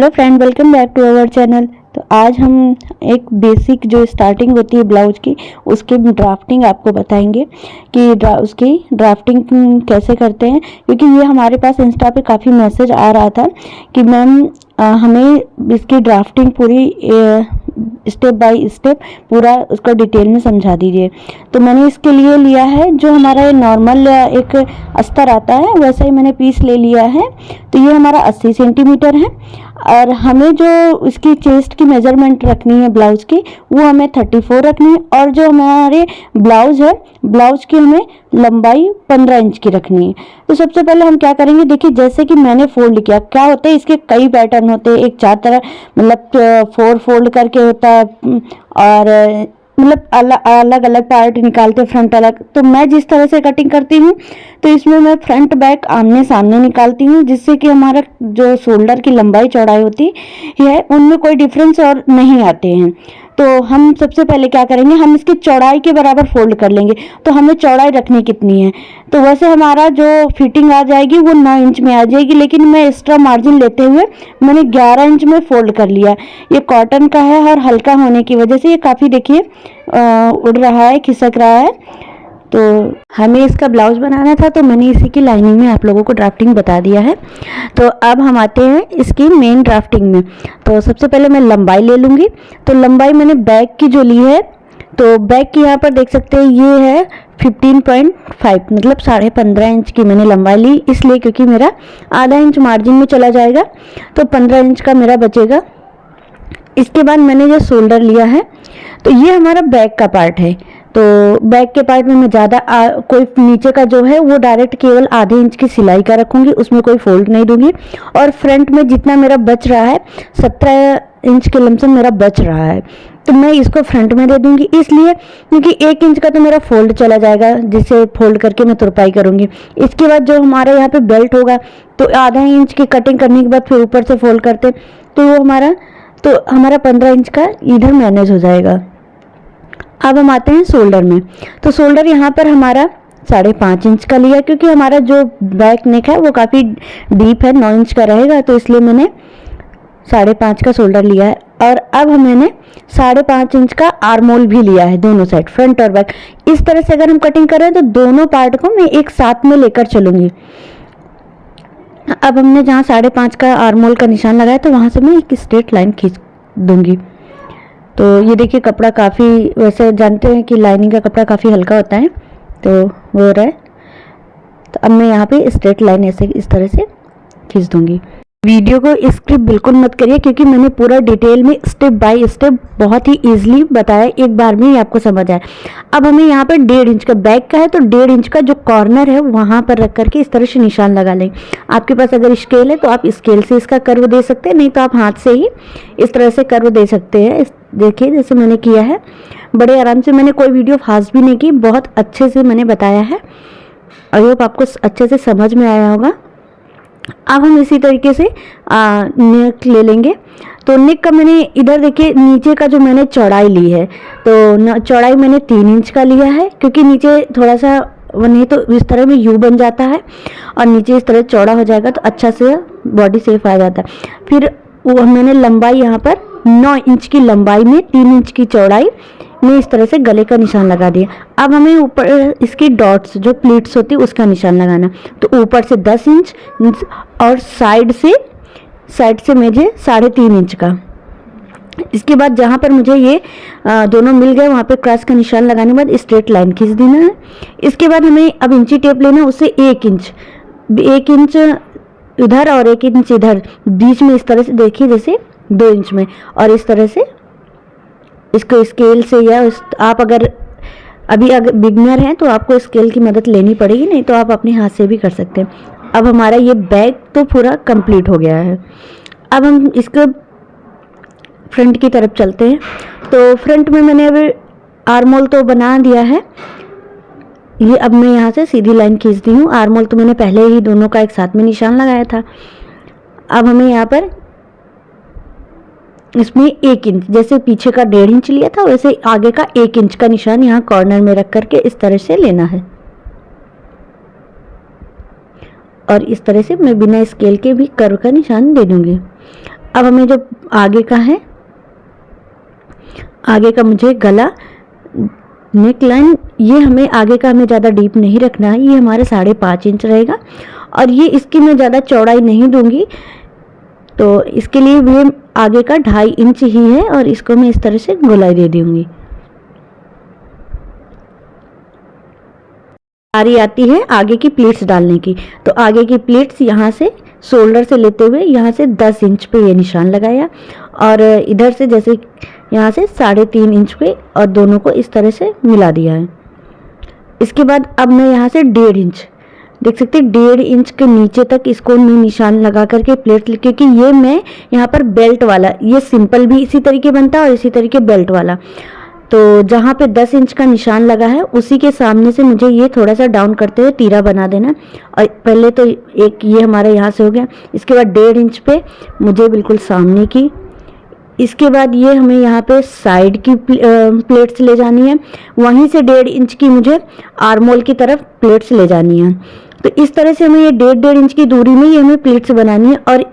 Hello friend, welcome back to our channel. तो आज हम एक बेसिक जो स्टार्टिंग होती है ब्लाउज की, उसकी ड्राफ्टिंग आपको बताएंगे कि उसकी ड्राफ्टिंग कैसे करते हैं। क्योंकि ये हमारे पास इंस्टा पे काफ़ी मैसेज आ रहा था कि मैम हमें इसकी ड्राफ्टिंग पूरी स्टेप बाय स्टेप पूरा उसका डिटेल में समझा दीजिए। तो मैंने इसके लिए लिया है जो हमारा ये नॉर्मल एक अस्तर आता है, वैसा ही मैंने पीस ले लिया है। तो ये हमारा 80 सेंटीमीटर है और हमें जो इसकी चेस्ट की मेजरमेंट रखनी है ब्लाउज की, वो हमें 34 रखनी है। और जो हमारे ब्लाउज है, ब्लाउज की हमें लंबाई 15 इंच की रखनी है। तो सबसे पहले हम क्या करेंगे, देखिए जैसे कि मैंने फोल्ड किया, क्या होता है इसके कई पैटर्न होते हैं। एक 4 तरह मतलब 4 फोल्ड करके होता है और मतलब अलग अलग पार्ट निकालते फ्रंट अलग। तो मैं जिस तरह से कटिंग करती हूँ तो इसमें मैं फ्रंट बैक आमने सामने निकालती हूँ, जिससे कि हमारा जो शोल्डर की लंबाई चौड़ाई होती है उनमें कोई डिफरेंस और नहीं आते हैं। तो हम सबसे पहले क्या करेंगे, हम इसकी चौड़ाई के बराबर फोल्ड कर लेंगे। तो हमें चौड़ाई रखनी कितनी है, तो वैसे हमारा जो फिटिंग आ जाएगी वो 9 इंच में आ जाएगी, लेकिन मैं एक्स्ट्रा मार्जिन लेते हुए मैंने 11 इंच में फोल्ड कर लिया। ये कॉटन का है और हल्का होने की वजह से ये काफ़ी देखिए उड़ रहा है, खिसक रहा है। तो हमें इसका ब्लाउज बनाना था, तो मैंने इसी की लाइनिंग में आप लोगों को ड्राफ्टिंग बता दिया है। तो अब हम आते हैं इसकी मेन ड्राफ्टिंग में। तो सबसे पहले मैं लंबाई ले लूँगी। तो लंबाई मैंने बैक की जो ली है, तो बैक की यहाँ पर देख सकते हैं ये है 15.5, मतलब 15.5 इंच की मैंने लंबाई ली, इसलिए क्योंकि मेरा आधा इंच मार्जिन में चला जाएगा, तो 15 इंच का मेरा बचेगा। इसके बाद मैंने जो शोल्डर लिया है, तो ये हमारा बैक का पार्ट है। तो बैक के पार्ट में मैं ज़्यादा कोई नीचे का जो है वो डायरेक्ट केवल आधे इंच की सिलाई का रखूँगी, उसमें कोई फोल्ड नहीं दूंगी। और फ्रंट में जितना मेरा बच रहा है 17 इंच के लमसम मेरा बच रहा है, तो मैं इसको फ्रंट में दे दूंगी, इसलिए क्योंकि 1 इंच का तो मेरा फोल्ड चला जाएगा, जिसे फोल्ड करके मैं तुरपाई करूंगी। इसके बाद जो हमारा यहाँ पे बेल्ट होगा, तो आधा इंच की कटिंग करने के बाद फिर ऊपर से फोल्ड करते, तो वो हमारा 15 इंच का इधर मैनेज हो जाएगा। अब हम आते हैं शोल्डर में। तो शोल्डर यहाँ पर हमारा 5.5 इंच का लिया, क्योंकि हमारा जो बैक नेक है वो काफ़ी डीप है, 9 इंच का रहेगा, तो इसलिए मैंने 5.5 का शोल्डर लिया है। और अब मैंने 5.5 इंच का आर्मोल भी लिया है, दोनों साइड फ्रंट और बैक। इस तरह से अगर हम कटिंग कर रहे हैं तो दोनों पार्ट को मैं एक साथ में लेकर चलूंगी। अब हमने जहाँ 5.5 का आर्मोल का निशान लगाया, तो वहाँ से मैं एक स्ट्रेट लाइन खींच दूंगी। तो ये देखिए कपड़ा काफ़ी, वैसे जानते हैं कि लाइनिंग का कपड़ा काफ़ी हल्का होता है, तो वो हो रहा है। तो अब मैं यहाँ पे स्ट्रेट लाइन ऐसे इस तरह से खींच दूंगी। वीडियो को स्किप बिल्कुल मत करिए, क्योंकि मैंने पूरा डिटेल में स्टेप बाय स्टेप बहुत ही इजीली बताया, एक बार में ही आपको समझ आए। अब हमें यहाँ पर 1.5 इंच का बैक का है, तो 1.5 इंच का जो कॉर्नर है वहाँ पर रख करके इस तरह से निशान लगा लें। आपके पास अगर स्केल है तो आप स्केल से इसका कर्व दे सकते हैं, नहीं तो आप हाथ से ही इस तरह से कर्व दे सकते हैं। देखिए जैसे मैंने किया है, बड़े आराम से, मैंने कोई वीडियो फास्ट भी नहीं की, बहुत अच्छे से मैंने बताया है। आई होप आपको अच्छे से समझ में आया होगा। अब हम इसी तरीके से नेक ले लेंगे। तो नेक का मैंने इधर देखिए नीचे का जो मैंने चौड़ाई ली है, तो चौड़ाई मैंने 3 इंच का लिया है, क्योंकि नीचे थोड़ा सा नहीं तो इस तरह में यू बन जाता है और नीचे इस तरह चौड़ा हो जाएगा, तो अच्छा से बॉडी शेप आ जाता है। फिर वो मैंने लंबाई यहाँ पर 9 इंच की लंबाई में 3 इंच की चौड़ाई में इस तरह से गले का निशान लगा दिया। अब हमें ऊपर इसकी डॉट्स जो प्लीट्स होती है उसका निशान लगाना। तो ऊपर से 10 इंच और साइड से मुझे 3.5 इंच का। इसके बाद जहाँ पर मुझे ये दोनों मिल गए, वहाँ पे क्रॉस का निशान लगाने के बाद स्ट्रेट लाइन खींच देना है। इसके बाद हमें अब इंची टेप लेना है, उससे 1 इंच इधर और 1 इंच इधर, बीच में इस तरह से देखिए जैसे 2 इंच में, और इस तरह से इसको स्केल से, या आप अगर बिगनर हैं तो आपको स्केल की मदद लेनी पड़ेगी, नहीं तो आप अपने हाथ से भी कर सकते हैं। अब हमारा ये बैग तो पूरा कंप्लीट हो गया है। अब हम इसको फ्रंट की तरफ चलते हैं। तो फ्रंट में मैंने अभी आर्मोल तो बना दिया है, ये अब मैं यहाँ से सीधी लाइन खींचती हूँ। आर्मोल तो मैंने पहले ही दोनों का एक साथ में निशान लगाया था। अब हमें यहाँ पर इसमें 1 इंच, जैसे पीछे का 1.5 इंच लिया था वैसे आगे का 1 इंच का निशान यहाँ कॉर्नर में रख करके इस तरह से लेना है। और इस तरह से मैं बिना स्केल के भी कर्व का निशान दे दूंगी। अब हमें जो आगे का है, आगे का मुझे गला नेक लाइन, ये हमें आगे का हमें ज़्यादा डीप नहीं रखना है, ये हमारे 5.5 इंच रहेगा और ये इसकी मैं ज़्यादा चौड़ाई नहीं दूंगी, तो इसके लिए ये आगे का 2.5 इंच ही है और इसको मैं इस तरह से गोलाई दे दूंगी। बारी आती है आगे की प्लीट्स डालने की, तो आगे की प्लीट्स यहाँ से शोल्डर से लेते हुए यहाँ से 10 इंच पे ये निशान लगाया और इधर से जैसे यहाँ से 3.5 इंच पे और दोनों को इस तरह से मिला दिया है। इसके बाद अब मैं यहाँ से 1.5 इंच, देख सकते हैं 1.5 इंच के नीचे तक इसको मैं निशान लगा करके प्लेट, क्योंकि ये मैं यहाँ पर बेल्ट वाला, ये सिंपल भी इसी तरीके बनता है और इसी तरीके बेल्ट वाला, तो जहाँ पे 10 इंच का निशान लगा है उसी के सामने से मुझे ये थोड़ा सा डाउन करते हुए तीरा बना देना। और पहले तो एक ये हमारे यहाँ से हो गया, इसके बाद 1.5 इंच पे मुझे बिल्कुल सामने की, इसके बाद ये हमें यहाँ पे साइड की प्लेट्स ले जानी है, वहीं से 1.5 इंच की मुझे आर्मोल की तरफ प्लेट्स ले जानी है। तो इस तरह से हमें ये 1.5 इंच की दूरी में ये हमें प्लेट्स बनानी है। और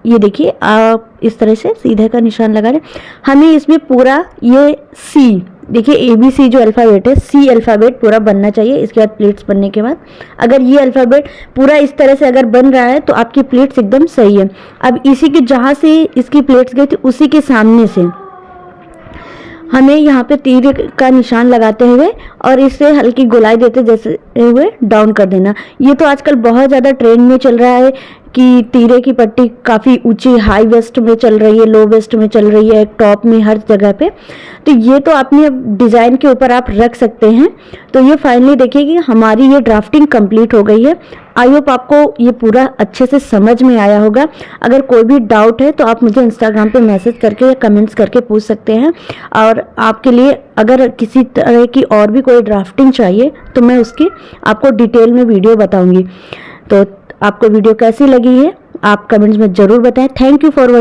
ये देखिए आप इस तरह से सीधे का निशान लगा रहे, हमें इसमें पूरा ये सी, देखिए ABC जो अल्फ़ाबेट है, C अल्फ़ाबेट पूरा बनना चाहिए। इसके बाद प्लेट्स बनने के बाद अगर ये अल्फ़ाबेट पूरा इस तरह से अगर बन रहा है तो आपकी प्लेट्स एकदम सही है। अब इसी के जहाँ से इसकी प्लेट्स गई थी उसी के सामने से हमें यहाँ पे तीर का निशान लगाते हुए और इससे हल्की गोलाई देते जैसे हुए डाउन कर देना। ये तो आजकल बहुत ज़्यादा ट्रेंड में चल रहा है कि तीरे की पट्टी काफ़ी ऊंची हाई वेस्ट में चल रही है, लो वेस्ट में चल रही है, टॉप में, हर जगह पे। तो ये तो अपने डिज़ाइन के ऊपर आप रख सकते हैं। तो ये फाइनली देखिए कि हमारी ये ड्राफ्टिंग कंप्लीट हो गई है। आई होप आपको ये पूरा अच्छे से समझ में आया होगा। अगर कोई भी डाउट है तो आप मुझे इंस्टाग्राम पे मैसेज करके या कमेंट्स करके पूछ सकते हैं। और आपके लिए अगर किसी तरह की और भी कोई ड्राफ्टिंग चाहिए तो मैं उसकी आपको डिटेल में वीडियो बताऊंगी। तो आपको वीडियो कैसी लगी है आप कमेंट्स में ज़रूर बताएं। Thank you for